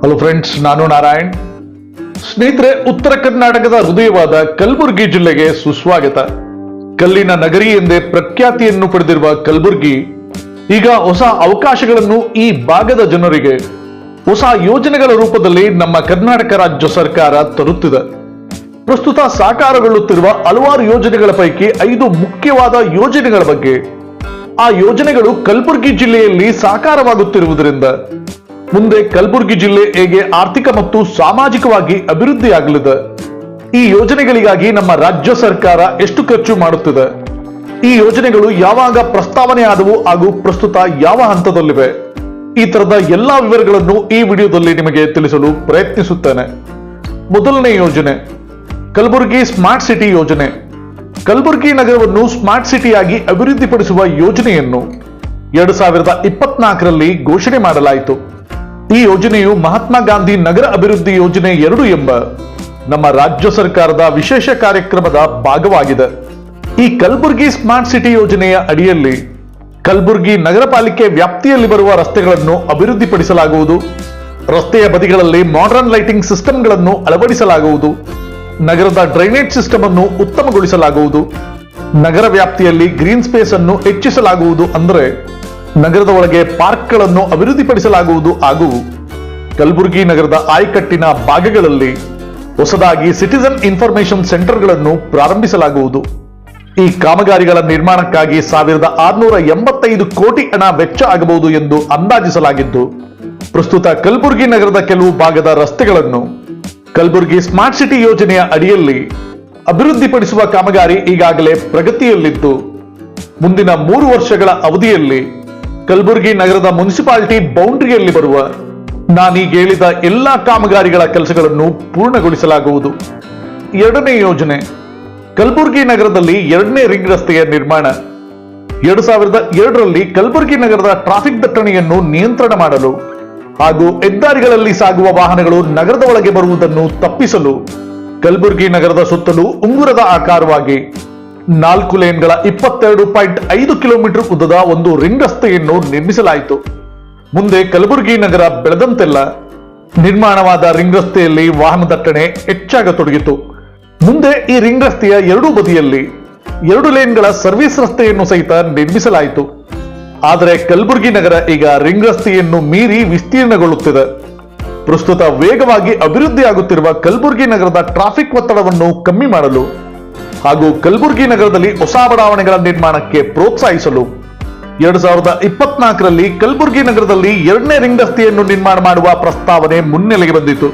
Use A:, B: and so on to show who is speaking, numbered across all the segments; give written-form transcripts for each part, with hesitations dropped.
A: Hello friends, ನಾನು ನಾರಾಯಣ್. ಸ್ನೇಹಿತರೆ, ಉತ್ತರ ಕರ್ನಾಟಕದ ಹೃದಯವಾದ ಕಲಬುರಗಿ ಜಿಲ್ಲೆಗೆ ಸುಸ್ವಾಗತ. ಕಲ್ಲಿನ ನಗರಿ ಎಂದೇ ಪ್ರಖ್ಯಾತಿಯನ್ನು ಪಡೆದಿರುವ ಕಲಬುರಗಿ ಈಗ ಹೊಸ ಅವಕಾಶಗಳನ್ನು ಈ ಭಾಗದ ಜನರಿಗೆ ಹೊಸ ಯೋಜನೆಗಳ ರೂಪದಲ್ಲಿ ನಮ್ಮ ಕರ್ನಾಟಕ ರಾಜ್ಯ ಸರ್ಕಾರ ತರುತ್ತಿದೆ. ಪ್ರಸ್ತುತ ಸಾಕಾರಗೊಳ್ಳುತ್ತಿರುವ ಹಲವಾರು ಯೋಜನೆಗಳ ಪೈಕಿ 5 ಮುಖ್ಯವಾದ ಯೋಜನೆಗಳ ಬಗ್ಗೆ, ಆ ಯೋಜನೆಗಳು ಕಲಬುರಗಿ ಜಿಲ್ಲೆಯಲ್ಲಿ ಸಾಕಾರವಾಗುತ್ತಿರುವುದರಿಂದ ಮುಂದೆ ಕಲಬುರಗಿ ಜಿಲ್ಲೆ ಹೇಗೆ ಆರ್ಥಿಕ ಮತ್ತು ಸಾಮಾಜಿಕವಾಗಿ ಅಭಿವೃದ್ಧಿಯಾಗಲಿದೆ, ಈ ಯೋಜನೆಗಳಿಗಾಗಿ ನಮ್ಮ ರಾಜ್ಯ ಸರ್ಕಾರ ಎಷ್ಟು ಖರ್ಚು ಮಾಡುತ್ತಿದೆ, ಈ ಯೋಜನೆಗಳು ಯಾವಾಗ ಪ್ರಸ್ತಾವನೆ ಆದವು ಹಾಗೂ ಪ್ರಸ್ತುತ ಯಾವ ಹಂತದಲ್ಲಿವೆ, ಈ ತರದ ಎಲ್ಲಾ ವಿವರಗಳನ್ನು ಈ ವಿಡಿಯೋದಲ್ಲಿ ನಿಮಗೆ ತಿಳಿಸಲು ಪ್ರಯತ್ನಿಸುತ್ತೇನೆ. ಮೊದಲನೇ ಯೋಜನೆ ಕಲಬುರಗಿ ಸ್ಮಾರ್ಟ್ ಸಿಟಿ ಯೋಜನೆ. ಕಲಬುರಗಿ ನಗರವನ್ನು ಸ್ಮಾರ್ಟ್ ಸಿಟಿಯಾಗಿ ಅಭಿವೃದ್ಧಿಪಡಿಸುವ ಯೋಜನೆಯನ್ನು 2024ರಲ್ಲಿ ಘೋಷಣೆ ಮಾಡಲಾಯಿತು. ಈ ಯೋಜನೆಯು ಮಹಾತ್ಮ ಗಾಂಧಿ ನಗರ ಅಭಿವೃದ್ಧಿ ಯೋಜನೆ 2 ಎಂಬ ನಮ್ಮ ರಾಜ್ಯ ಸರ್ಕಾರದ ವಿಶೇಷ ಕಾರ್ಯಕ್ರಮದ ಭಾಗವಾಗಿದೆ. ಈ ಕಲಬುರಗಿ ಸ್ಮಾರ್ಟ್ ಸಿಟಿ ಯೋಜನೆಯ ಅಡಿಯಲ್ಲಿ ಕಲಬುರಗಿ ನಗರ ಪಾಲಿಕೆ ವ್ಯಾಪ್ತಿಯಲ್ಲಿ ಬರುವ ರಸ್ತೆಗಳನ್ನು ಅಭಿವೃದ್ಧಿಪಡಿಸಲಾಗುವುದು. ರಸ್ತೆಯ ಬದಿಗಳಲ್ಲಿ ಮಾಡರ್ನ್ ಲೈಟಿಂಗ್ ಸಿಸ್ಟಮ್ಗಳನ್ನು ಅಳವಡಿಸಲಾಗುವುದು. ನಗರದ ಡ್ರೈನೇಜ್ ಸಿಸ್ಟಮ್ ಅನ್ನು ಉತ್ತಮಗೊಳಿಸಲಾಗುವುದು. ನಗರ ವ್ಯಾಪ್ತಿಯಲ್ಲಿ ಗ್ರೀನ್ ಸ್ಪೇಸ್ ಅನ್ನು ಹೆಚ್ಚಿಸಲಾಗುವುದು. ಅಂದರೆ ನಗರದ ಒಳಗೆ ಪಾರ್ಕ್ಗಳನ್ನು ಅಭಿವೃದ್ಧಿಪಡಿಸಲಾಗುವುದು ಹಾಗೂ ಕಲಬುರಗಿ ನಗರದ ಆಯಕಟ್ಟಿನ ಭಾಗಗಳಲ್ಲಿ ಹೊಸದಾಗಿ ಸಿಟಿಜನ್ ಇನ್ಫಾರ್ಮೇಶನ್ ಸೆಂಟರ್ಗಳನ್ನು ಪ್ರಾರಂಭಿಸಲಾಗುವುದು. ಈ ಕಾಮಗಾರಿಗಳ ನಿರ್ಮಾಣಕ್ಕಾಗಿ 1685 ಕೋಟಿ ಹಣ ವೆಚ್ಚ ಆಗಬಹುದು ಎಂದು ಅಂದಾಜಿಸಲಾಗಿದ್ದು, ಪ್ರಸ್ತುತ ಕಲಬುರಗಿ ನಗರದ ಕೆಲವು ಭಾಗದ ರಸ್ತೆಗಳನ್ನು ಕಲಬುರಗಿ ಸ್ಮಾರ್ಟ್ ಸಿಟಿ ಯೋಜನೆಯ ಅಡಿಯಲ್ಲಿ ಅಭಿವೃದ್ಧಿಪಡಿಸುವ ಕಾಮಗಾರಿ ಈಗಾಗಲೇ ಪ್ರಗತಿಯಲ್ಲಿದ್ದು, ಮುಂದಿನ 3 ವರ್ಷಗಳ ಅವಧಿಯಲ್ಲಿ ಕಲಬುರಗಿ ನಗರದ ಮುನ್ಸಿಪಾಲಿಟಿ ಬೌಂಡ್ರಿಯಲ್ಲಿ ಬರುವ ನಾನೀಗ ಹೇಳಿದ ಎಲ್ಲಾ ಕಾಮಗಾರಿಗಳ ಕೆಲಸಗಳನ್ನು ಪೂರ್ಣಗೊಳಿಸಲಾಗುವುದು. ಎರಡನೇ ಯೋಜನೆ ಕಲಬುರಗಿ ನಗರದಲ್ಲಿ 2ನೇ ರಿಂಗ್ ರಸ್ತೆಯ ನಿರ್ಮಾಣ. 2002ರಲ್ಲಿ ಕಲಬುರಗಿ ನಗರದ ಟ್ರಾಫಿಕ್ ದಟ್ಟಣೆಯನ್ನು ನಿಯಂತ್ರಣ ಮಾಡಲು ಹಾಗೂ ಹೆದ್ದಾರಿಗಳಲ್ಲಿ ಸಾಗುವ ವಾಹನಗಳು ನಗರದ ಒಳಗೆ ಬರುವುದನ್ನು ತಪ್ಪಿಸಲು ಕಲಬುರಗಿ ನಗರದ ಸುತ್ತಲೂ ಉಂಗುರದ ಆಕಾರವಾಗಿ 4 ಲೇನ್ಗಳ 22.5 ಕಿಲೋಮೀಟರ್ ಉದ್ದದ ಒಂದು ರಿಂಗ್ ರಸ್ತೆಯನ್ನು ನಿರ್ಮಿಸಲಾಯಿತು. ಮುಂದೆ ಕಲಬುರಗಿ ನಗರ ಬೆಳೆದಂತೆಲ್ಲ ನಿರ್ಮಾಣವಾದ ರಿಂಗ್ ರಸ್ತೆಯಲ್ಲಿ ವಾಹನ ದಟ್ಟಣೆ ಹೆಚ್ಚಾಗತೊಡಗಿತು. ಮುಂದೆ ಈ ರಿಂಗ್ ರಸ್ತೆಯ 2 ಬದಿಯಲ್ಲಿ 2 ಲೇನ್ಗಳ ಸರ್ವಿಸ್ ರಸ್ತೆಯನ್ನು ಸಹಿತ ನಿರ್ಮಿಸಲಾಯಿತು. ಆದರೆ ಕಲಬುರಗಿ ನಗರ ಈಗ ರಿಂಗ್ ರಸ್ತೆಯನ್ನು ಮೀರಿ ವಿಸ್ತೀರ್ಣಗೊಳ್ಳುತ್ತಿದೆ. ಪ್ರಸ್ತುತ ವೇಗವಾಗಿ ಅಭಿವೃದ್ಧಿಯಾಗುತ್ತಿರುವ ಕಲಬುರಗಿ ನಗರದ ಟ್ರಾಫಿಕ್ ಒತ್ತಡವನ್ನು ಕಮ್ಮಿ ಮಾಡಲು ಹಾಗೂ ಕಲಬುರಗಿ ನಗರದಲ್ಲಿ ಹೊಸ ಬಡಾವಣೆಗಳ ನಿರ್ಮಾಣಕ್ಕೆ ಪ್ರೋತ್ಸಾಹಿಸಲು 2024ರಲ್ಲಿ ಕಲಬುರಗಿ ನಗರದಲ್ಲಿ 2ನೇ ರಿಂಗ್ ರಸ್ತೆಯನ್ನು ನಿರ್ಮಾಣ ಮಾಡುವ ಪ್ರಸ್ತಾವನೆ ಮುನ್ನೆಲೆಗೆ ಬಂದಿತು.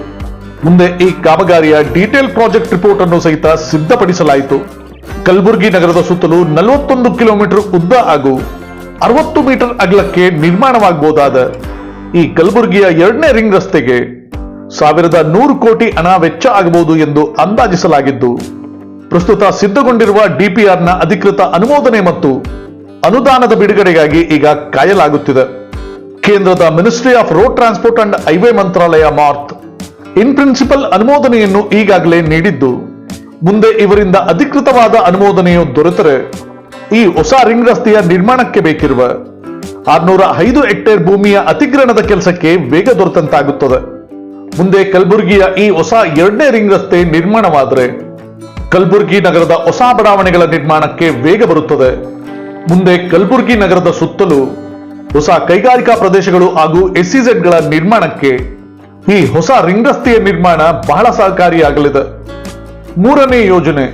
A: ಮುಂದೆ ಈ ಕಾಮಗಾರಿಯ ಡೀಟೇಲ್ ಪ್ರಾಜೆಕ್ಟ್ ರಿಪೋರ್ಟ್ ಅನ್ನು ಸಹಿತ ಸಿದ್ಧಪಡಿಸಲಾಯಿತು. ಕಲಬುರಗಿ ನಗರದ ಸುತ್ತಲೂ 41 ಕಿಲೋಮೀಟರ್ ಉದ್ದ ಹಾಗೂ 60 ಮೀಟರ್ ಅಗಲಕ್ಕೆ ನಿರ್ಮಾಣವಾಗಬಹುದಾದ ಈ ಕಲಬುರಗಿಯ 2ನೇ ರಿಂಗ್ ರಸ್ತೆಗೆ 1100 ಕೋಟಿ ಹಣ ವೆಚ್ಚ ಆಗಬಹುದು ಎಂದು ಅಂದಾಜಿಸಲಾಗಿದ್ದು, ಪ್ರಸ್ತುತ ಸಿದ್ಧಗೊಂಡಿರುವ ಡಿಪಿಆರ್ ನ ಅಧಿಕೃತ ಅನುಮೋದನೆ ಮತ್ತು ಅನುದಾನದ ಬಿಡುಗಡೆಗಾಗಿ ಈಗ ಕಾಯಲಾಗುತ್ತಿದೆ. ಕೇಂದ್ರದ ministry of road transport and highway ಮಂತ್ರಾಲಯ ಮಾರ್ತ್ ಇನ್ ಪ್ರಿನ್ಸಿಪಲ್ ಅನುಮೋದನೆಯನ್ನು ಈಗಾಗಲೇ ನೀಡಿದ್ದು, ಮುಂದೆ ಇವರಿಂದ ಅಧಿಕೃತವಾದ ಅನುಮೋದನೆಯು ದೊರೆತರೆ ಈ ಹೊಸ ರಿಂಗ್ ರಸ್ತೆಯ ನಿರ್ಮಾಣಕ್ಕೆ ಬೇಕಿರುವ 605 ಹೆಕ್ಟೇರ್ ಭೂಮಿಯ ಅತಿಕ್ರಮಣದ ಕೆಲಸಕ್ಕೆ ವೇಗ ದೊರೆತಂತಾಗುತ್ತದೆ. ಮುಂದೆ ಕಲಬುರಗಿಯ ಈ ಹೊಸ 2ನೇ ರಿಂಗ್ ರಸ್ತೆ ನಿರ್ಮಾಣವಾದರೆ ಕಲಬುರಗಿ ನಗರದ ಹೊಸ ಬಡಾವಣೆಗಳ ನಿರ್ಮಾಣಕ್ಕೆ ವೇಗ ಬರುತ್ತದೆ. ಮುಂದೆ ಕಲಬುರಗಿ ನಗರದ ಸುತ್ತಲೂ ಹೊಸ ಕೈಗಾರಿಕಾ ಪ್ರದೇಶಗಳು ಹಾಗೂ SEZಗಳ ನಿರ್ಮಾಣಕ್ಕೆ ಈ ಹೊಸ ರಿಂಗ್ ರಸ್ತೆಯ ನಿರ್ಮಾಣ ಬಹಳ ಸಹಕಾರಿಯಾಗಲಿದೆ. ಮೂರನೇ ಯೋಜನೆ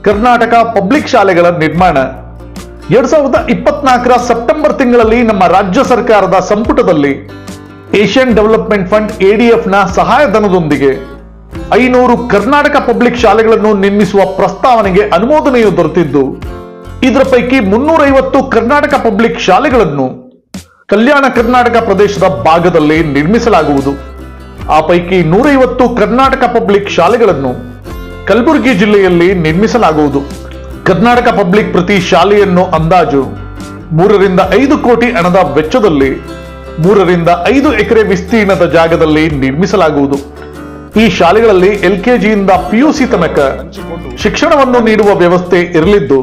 A: ಕರ್ನಾಟಕ ಪಬ್ಲಿಕ್ ಶಾಲೆಗಳ ನಿರ್ಮಾಣ. 2024ರ ಸೆಪ್ಟೆಂಬರ್ ತಿಂಗಳಲ್ಲಿ ನಮ್ಮ ರಾಜ್ಯ ಸರ್ಕಾರದ ಸಂಪುಟದಲ್ಲಿ ಏಷ್ಯನ್ ಡೆವಲಪ್ಮೆಂಟ್ ಫಂಡ್ ADF ನ ಸಹಾಯಧನದೊಂದಿಗೆ 500 ಕರ್ನಾಟಕ ಪಬ್ಲಿಕ್ ಶಾಲೆಗಳನ್ನು ನಿರ್ಮಿಸುವ ಪ್ರಸ್ತಾವನೆಗೆ ಅನುಮೋದನೆಯು ದೊರೆತಿದ್ದು, ಇದರ ಪೈಕಿ 350 ಕರ್ನಾಟಕ ಪಬ್ಲಿಕ್ ಶಾಲೆಗಳನ್ನು ಕಲ್ಯಾಣ ಕರ್ನಾಟಕ ಪ್ರದೇಶದ ಭಾಗದಲ್ಲಿ ನಿರ್ಮಿಸಲಾಗುವುದು. ಆ ಪೈಕಿ 150 ಕರ್ನಾಟಕ ಪಬ್ಲಿಕ್ ಶಾಲೆಗಳನ್ನು ಕಲಬುರಗಿ ಜಿಲ್ಲೆಯಲ್ಲಿ ನಿರ್ಮಿಸಲಾಗುವುದು. ಕರ್ನಾಟಕ ಪಬ್ಲಿಕ್ ಪ್ರತಿ ಶಾಲೆಯನ್ನು ಅಂದಾಜು 3 ರಿಂದ 5 ಕೋಟಿ ಹಣದ ವೆಚ್ಚದಲ್ಲಿ 3 ರಿಂದ 5 ಎಕರೆ ವಿಸ್ತೀರ್ಣದ ಜಾಗದಲ್ಲಿ ನಿರ್ಮಿಸಲಾಗುವುದು. ಈ ಶಾಲೆಗಳಲ್ಲಿ LKGಯಿಂದ PUC ತನಕ ಶಿಕ್ಷಣವನ್ನು ನೀಡುವ ವ್ಯವಸ್ಥೆ ಇರಲಿದ್ದು,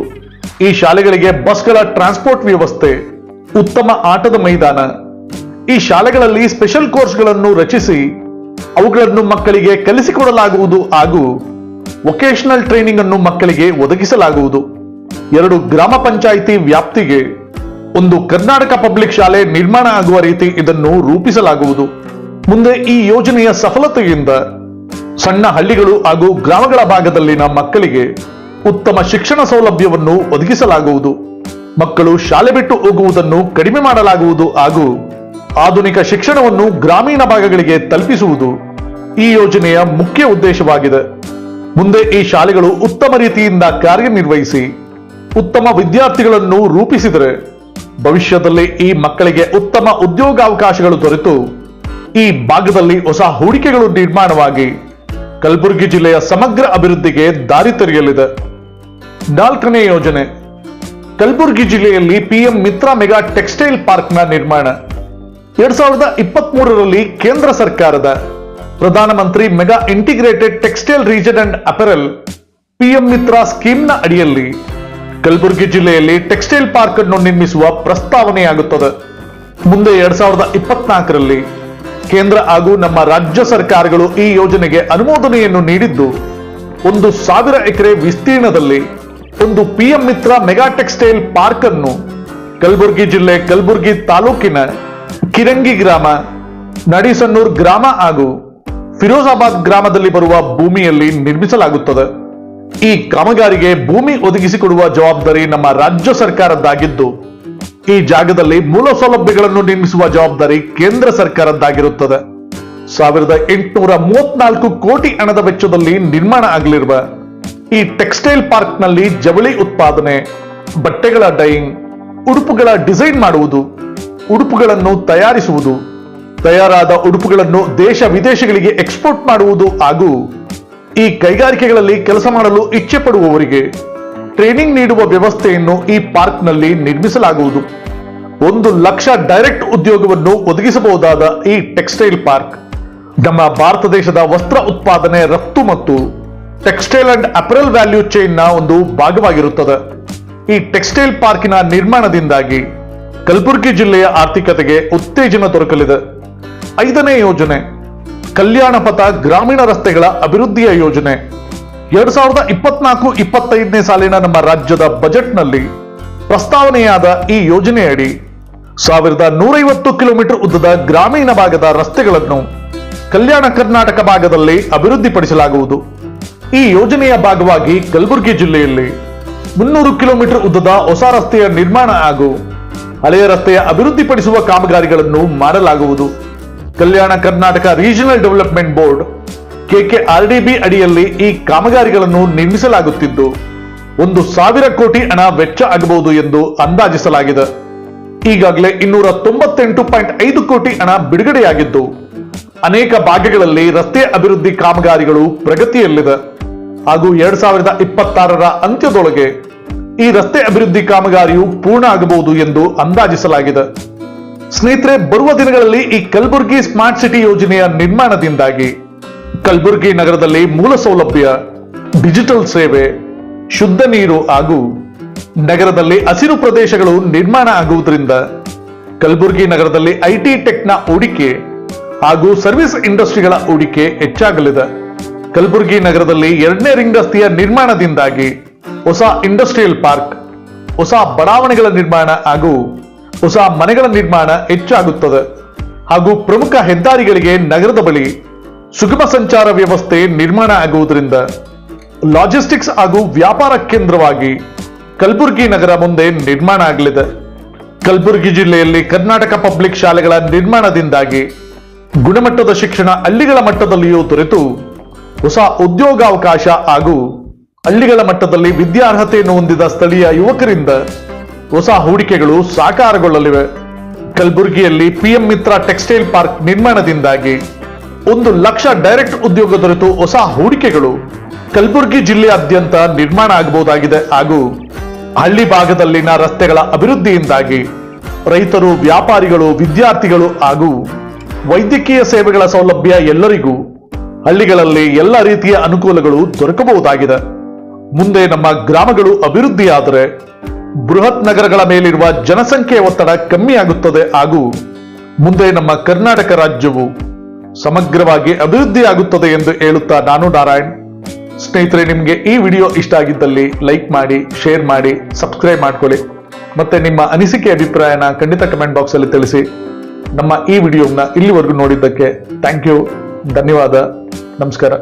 A: ಈ ಶಾಲೆಗಳಿಗೆ ಬಸ್ಗಳ ಟ್ರಾನ್ಸ್ಪೋರ್ಟ್ ವ್ಯವಸ್ಥೆ, ಉತ್ತಮ ಆಟದ ಮೈದಾನ, ಈ ಶಾಲೆಗಳಲ್ಲಿ ಸ್ಪೆಷಲ್ ಕೋರ್ಸ್ಗಳನ್ನು ರಚಿಸಿ ಅವುಗಳನ್ನು ಮಕ್ಕಳಿಗೆ ಕಲಿಸಿಕೊಡಲಾಗುವುದು ಹಾಗೂ ವೊಕೇಶನಲ್ ಟ್ರೈನಿಂಗ್ ಅನ್ನು ಮಕ್ಕಳಿಗೆ ಒದಗಿಸಲಾಗುವುದು. 2 ಗ್ರಾಮ ಪಂಚಾಯಿತಿ ವ್ಯಾಪ್ತಿಗೆ 1 ಕರ್ನಾಟಕ ಪಬ್ಲಿಕ್ ಶಾಲೆ ನಿರ್ಮಾಣ ಆಗುವ ರೀತಿ ಇದನ್ನು ರೂಪಿಸಲಾಗುವುದು. ಮುಂದೆ ಈ ಯೋಜನೆಯ ಸಫಲತೆಯಿಂದ ಸಣ್ಣ ಹಳ್ಳಿಗಳು ಹಾಗೂ ಗ್ರಾಮಗಳ ಭಾಗದಲ್ಲಿನ ಮಕ್ಕಳಿಗೆ ಉತ್ತಮ ಶಿಕ್ಷಣ ಸೌಲಭ್ಯವನ್ನು ಒದಗಿಸಲಾಗುವುದು. ಮಕ್ಕಳು ಶಾಲೆ ಬಿಟ್ಟು ಹೋಗುವುದನ್ನು ಕಡಿಮೆ ಮಾಡಲಾಗುವುದು ಹಾಗೂ ಆಧುನಿಕ ಶಿಕ್ಷಣವನ್ನು ಗ್ರಾಮೀಣ ಭಾಗಗಳಿಗೆ ತಲುಪಿಸುವುದು ಈ ಯೋಜನೆಯ ಮುಖ್ಯ ಉದ್ದೇಶವಾಗಿದೆ. ಮುಂದೆ ಈ ಶಾಲೆಗಳು ಉತ್ತಮ ರೀತಿಯಿಂದ ಕಾರ್ಯನಿರ್ವಹಿಸಿ ಉತ್ತಮ ವಿದ್ಯಾರ್ಥಿಗಳನ್ನು ರೂಪಿಸಿದರೆ ಭವಿಷ್ಯದಲ್ಲಿ ಈ ಮಕ್ಕಳಿಗೆ ಉತ್ತಮ ಉದ್ಯೋಗಾವಕಾಶಗಳು ದೊರೆತು ಈ ಭಾಗದಲ್ಲಿ ಹೊಸ ಹೂಡಿಕೆಗಳು ನಿರ್ಮಾಣವಾಗಿ ಕಲಬುರಗಿ ಜಿಲ್ಲೆಯ ಸಮಗ್ರ ಅಭಿವೃದ್ಧಿಗೆ ದಾರಿ ತೆರೆಯಲಿದೆ. 4ನೇ ಯೋಜನೆ, ಕಲಬುರಗಿ ಜಿಲ್ಲೆಯಲ್ಲಿ ಪಿಎಂ ಮಿತ್ರ ಮೆಗಾ ಟೆಕ್ಸ್ಟೈಲ್ ಪಾರ್ಕ್ನ ನಿರ್ಮಾಣ. 2023ರಲ್ಲಿ ಕೇಂದ್ರ ಸರ್ಕಾರದ ಪ್ರಧಾನಮಂತ್ರಿ mega integrated textile region and apparel PM Mitra ಸ್ಕೀಮ್ನ ಅಡಿಯಲ್ಲಿ ಕಲಬುರಗಿ ಜಿಲ್ಲೆಯಲ್ಲಿ ಟೆಕ್ಸ್ಟೈಲ್ ಪಾರ್ಕ್ ಅನ್ನು ನಿರ್ಮಿಸುವ ಪ್ರಸ್ತಾವನೆಯಾಗುತ್ತದೆ. ಮುಂದೆ 2024ರಲ್ಲಿ ಕೇಂದ್ರ ಹಾಗೂ ನಮ್ಮ ರಾಜ್ಯ ಸರ್ಕಾರಗಳು ಈ ಯೋಜನೆಗೆ ಅನುಮೋದನೆಯನ್ನು ನೀಡಿದ್ದು 1,000 ಎಕರೆ ವಿಸ್ತೀರ್ಣದಲ್ಲಿ ಒಂದು PM Mitra mega textile park ಅನ್ನು ಕಲಬುರಗಿ ಜಿಲ್ಲೆ ಕಲಬುರಗಿ ತಾಲೂಕಿನ ಕಿರಂಗಿ ಗ್ರಾಮ, ನಡಿಸನ್ನೂರ್ ಗ್ರಾಮ ಹಾಗೂ ಫಿರೋಜಾಬಾದ್ ಗ್ರಾಮದಲ್ಲಿ ಬರುವ ಭೂಮಿಯಲ್ಲಿ ನಿರ್ಮಿಸಲಾಗುತ್ತದೆ. ಈ ಕಾಮಗಾರಿಗೆ ಭೂಮಿ ಒದಗಿಸಿಕೊಡುವ ಜವಾಬ್ದಾರಿ ನಮ್ಮ ರಾಜ್ಯ ಸರ್ಕಾರದ್ದಾಗಿದ್ದು ಈ ಜಾಗದಲ್ಲಿ ಮೂಲ ಸೌಲಭ್ಯಗಳನ್ನು ನಿರ್ಮಿಸುವ ಜವಾಬ್ದಾರಿ ಕೇಂದ್ರ ಸರ್ಕಾರದ್ದಾಗಿರುತ್ತದೆ. 1,834 ಕೋಟಿ ಹಣದ ವೆಚ್ಚದಲ್ಲಿ ನಿರ್ಮಾಣ ಆಗಲಿರುವ ಈ ಟೆಕ್ಸ್ಟೈಲ್ ಪಾರ್ಕ್ ನಲ್ಲಿ ಜವಳಿ ಉತ್ಪಾದನೆ, ಬಟ್ಟೆಗಳ ಡೈಯಿಂಗ್, ಉಡುಪುಗಳ ಡಿಸೈನ್ ಮಾಡುವುದು, ಉಡುಪುಗಳನ್ನು ತಯಾರಿಸುವುದು, ತಯಾರಾದ ಉಡುಪುಗಳನ್ನು ದೇಶ ವಿದೇಶಗಳಿಗೆ ಎಕ್ಸ್ಪೋರ್ಟ್ ಮಾಡುವುದು ಹಾಗೂ ಈ ಕೈಗಾರಿಕೆಗಳಲ್ಲಿ ಕೆಲಸ ಮಾಡಲು ಇಚ್ಛೆ ಪಡುವವರಿಗೆ ಟ್ರೈನಿಂಗ್ ನೀಡುವ ವ್ಯವಸ್ಥೆಯನ್ನು ಈ ಪಾರ್ಕ್ ನಲ್ಲಿ ನಿರ್ಮಿಸಲಾಗುವುದು. 1 ಲಕ್ಷ ಡೈರೆಕ್ಟ್ ಉದ್ಯೋಗವನ್ನು ಒದಗಿಸಬಹುದಾದ ಈ ಟೆಕ್ಸ್ಟೈಲ್ ಪಾರ್ಕ್ ನಮ್ಮ ಭಾರತ ದೇಶದ ವಸ್ತ್ರ ಉತ್ಪಾದನೆ, ರಫ್ತು ಮತ್ತು textile and apparel value chain ನ ಒಂದು ಭಾಗವಾಗಿರುತ್ತದೆ. ಈ ಟೆಕ್ಸ್ಟೈಲ್ ಪಾರ್ಕಿನ ನಿರ್ಮಾಣದಿಂದಾಗಿ ಕಲಬುರಗಿ ಜಿಲ್ಲೆಯ ಆರ್ಥಿಕತೆಗೆ ಉತ್ತೇಜನ ದೊರಕಲಿದೆ. 5ನೇ ಯೋಜನೆ, ಕಲ್ಯಾಣ ಪಥ ಗ್ರಾಮೀಣ ರಸ್ತೆಗಳ ಅಭಿವೃದ್ಧಿಯ ಯೋಜನೆ. 2024-25ನೇ ಸಾಲಿನ ನಮ್ಮ ರಾಜ್ಯದ ಬಜೆಟ್ನಲ್ಲಿ ಪ್ರಸ್ತಾವನೆಯಾದ ಈ ಯೋಜನೆಯಡಿ 1,150 ಕಿಲೋಮೀಟರ್ ಉದ್ದದ ಗ್ರಾಮೀಣ ಭಾಗದ ರಸ್ತೆಗಳನ್ನು ಕಲ್ಯಾಣ ಕರ್ನಾಟಕ ಭಾಗದಲ್ಲಿ ಅಭಿವೃದ್ಧಿಪಡಿಸಲಾಗುವುದು. ಈ ಯೋಜನೆಯ ಭಾಗವಾಗಿ ಕಲಬುರಗಿ ಜಿಲ್ಲೆಯಲ್ಲಿ 300 ಕಿಲೋಮೀಟರ್ ಉದ್ದದ ಹೊಸ ರಸ್ತೆಯ ನಿರ್ಮಾಣ ಹಾಗೂ ಹಳೆಯ ರಸ್ತೆಯ ಅಭಿವೃದ್ಧಿಪಡಿಸುವ ಕಾಮಗಾರಿಗಳನ್ನು ಮಾಡಲಾಗುವುದು. Kalyana Karnataka regional development board KKRDB ಅಡಿಯಲ್ಲಿ ಈ ಕಾಮಗಾರಿಗಳನ್ನು ನಿರ್ಮಿಸಲಾಗುತ್ತಿದ್ದು 1,000 ಕೋಟಿ ಹಣ ವೆಚ್ಚ ಆಗಬಹುದು ಎಂದು ಅಂದಾಜಿಸಲಾಗಿದೆ. ಈಗಾಗಲೇ 298.5 ಕೋಟಿ ಹಣ ಬಿಡುಗಡೆಯಾಗಿದ್ದು ಅನೇಕ ಭಾಗಗಳಲ್ಲಿ ರಸ್ತೆ ಅಭಿವೃದ್ಧಿ ಕಾಮಗಾರಿಗಳು ಪ್ರಗತಿಯಲ್ಲಿದೆ ಹಾಗೂ 2026ರ ಅಂತ್ಯದೊಳಗೆ ಈ ರಸ್ತೆ ಅಭಿವೃದ್ಧಿ ಕಾಮಗಾರಿಯು ಪೂರ್ಣ ಆಗಬಹುದು ಎಂದು ಅಂದಾಜಿಸಲಾಗಿದೆ. ಸ್ನೇಹಿತರೆ, ಬರುವ ದಿನಗಳಲ್ಲಿ ಈ ಕಲಬುರಗಿ ಸ್ಮಾರ್ಟ್ ಸಿಟಿ ಯೋಜನೆಯ ನಿರ್ಮಾಣದಿಂದಾಗಿ ಕಲಬುರಗಿ ನಗರದಲ್ಲಿ ಮೂಲ ಸೌಲಭ್ಯ, ಡಿಜಿಟಲ್ ಸೇವೆ, ಶುದ್ಧ ನೀರು ಹಾಗೂ ನಗರದಲ್ಲಿ ಹಸಿರು ಪ್ರದೇಶಗಳು ನಿರ್ಮಾಣ ಆಗುವುದರಿಂದ ಕಲಬುರಗಿ ನಗರದಲ್ಲಿ IT ಟೆಕ್ನ ಹೂಡಿಕೆ ಹಾಗೂ ಸರ್ವಿಸ್ ಇಂಡಸ್ಟ್ರಿಗಳ ಹೂಡಿಕೆ ಹೆಚ್ಚಾಗಲಿದೆ. ಕಲಬುರಗಿ ನಗರದಲ್ಲಿ 2ನೇ ರಿಂಗ್ ರಸ್ತೆಯ ನಿರ್ಮಾಣದಿಂದಾಗಿ ಹೊಸ ಇಂಡಸ್ಟ್ರಿಯಲ್ ಪಾರ್ಕ್, ಹೊಸ ಬಡಾವಣೆಗಳ ನಿರ್ಮಾಣ ಹಾಗೂ ಹೊಸ ಮನೆಗಳ ನಿರ್ಮಾಣ ಹೆಚ್ಚಾಗುತ್ತದೆ ಹಾಗೂ ಪ್ರಮುಖ ಹೆದ್ದಾರಿಗಳಿಗೆ ನಗರದ ಬಳಿ ಸುಗಮ ಸಂಚಾರ ವ್ಯವಸ್ಥೆ ನಿರ್ಮಾಣ ಆಗುವುದರಿಂದ ಲಾಜಿಸ್ಟಿಕ್ಸ್ ಹಾಗೂ ವ್ಯಾಪಾರ ಕೇಂದ್ರವಾಗಿ ಕಲಬುರಗಿ ನಗರ ಮುಂದೆ ನಿರ್ಮಾಣ ಆಗಲಿದೆ. ಕಲಬುರಗಿ ಜಿಲ್ಲೆಯಲ್ಲಿ ಕರ್ನಾಟಕ ಪಬ್ಲಿಕ್ ಶಾಲೆಗಳ ನಿರ್ಮಾಣದಿಂದಾಗಿ ಗುಣಮಟ್ಟದ ಶಿಕ್ಷಣ ಹಳ್ಳಿಗಳ ಮಟ್ಟದಲ್ಲಿಯೂ ದೊರೆತು ಹೊಸ ಉದ್ಯೋಗಾವಕಾಶ ಹಾಗೂ ಹಳ್ಳಿಗಳ ಮಟ್ಟದಲ್ಲಿ ವಿದ್ಯಾರ್ಹತೆಯನ್ನು ಹೊಂದಿದ ಸ್ಥಳೀಯ ಯುವಕರಿಂದ ಹೊಸ ಹೂಡಿಕೆಗಳು ಸಾಕಾರಗೊಳ್ಳಲಿವೆ. ಕಲಬುರಗಿಯಲ್ಲಿ ಪಿಎಂ ಮಿತ್ರ ಟೆಕ್ಸ್ಟೈಲ್ ಪಾರ್ಕ್ ನಿರ್ಮಾಣದಿಂದಾಗಿ 1 ಲಕ್ಷ ಡೈರೆಕ್ಟ್ ಉದ್ಯೋಗ ದೊರೆತು ಹೊಸ ಹೂಡಿಕೆಗಳು ಕಲಬುರಗಿ ಜಿಲ್ಲೆಯಾದ್ಯಂತ ನಿರ್ಮಾಣ ಆಗಬಹುದಾಗಿದೆ ಹಾಗೂ ಹಳ್ಳಿ ಭಾಗದಲ್ಲಿನ ರಸ್ತೆಗಳ ಅಭಿವೃದ್ಧಿಯಿಂದಾಗಿ ರೈತರು, ವ್ಯಾಪಾರಿಗಳು, ವಿದ್ಯಾರ್ಥಿಗಳು ಹಾಗೂ ವೈದ್ಯಕೀಯ ಸೇವೆಗಳ ಸೌಲಭ್ಯ ಎಲ್ಲರಿಗೂ ಹಳ್ಳಿಗಳಲ್ಲಿ ಎಲ್ಲ ರೀತಿಯ ಅನುಕೂಲಗಳು ದೊರಕಬಹುದಾಗಿದೆ. ಮುಂದೆ ನಮ್ಮ ಗ್ರಾಮಗಳು ಅಭಿವೃದ್ಧಿಯಾದರೆ ಬೃಹತ್ ನಗರಗಳ ಮೇಲಿರುವ ಜನಸಂಖ್ಯೆ ಒತ್ತಡ ಕಮ್ಮಿಯಾಗುತ್ತದೆ ಹಾಗೂ ಮುಂದೆ ನಮ್ಮ ಕರ್ನಾಟಕ ರಾಜ್ಯವು ಸಮಗ್ರವಾಗಿ ಅಭಿವೃದ್ಧಿಯಾಗುತ್ತದೆ ಎಂದು ಹೇಳುತ್ತಾ ನಾನು ನಾರಾಯಣ್. ಸ್ನೇಹಿತರೆ, ನಿಮಗೆ ಈ ವಿಡಿಯೋ ಇಷ್ಟ ಆಗಿದ್ದಲ್ಲಿ ಲೈಕ್ ಮಾಡಿ, ಶೇರ್ ಮಾಡಿ, ಸಬ್ಸ್ಕ್ರೈಬ್ ಮಾಡ್ಕೊಳ್ಳಿ. ಮತ್ತೆ ನಿಮ್ಮ ಅನಿಸಿಕೆ ಅಭಿಪ್ರಾಯನ ಖಂಡಿತ ಕಮೆಂಟ್ ಬಾಕ್ಸ್ ಅಲ್ಲಿ ತಿಳಿಸಿ. ನಮ್ಮ ಈ ವಿಡಿಯೋನ ಇಲ್ಲಿವರೆಗೂ ನೋಡಿದ್ದಕ್ಕೆ ಥ್ಯಾಂಕ್ ಯು, ಧನ್ಯವಾದ, ನಮಸ್ಕಾರ.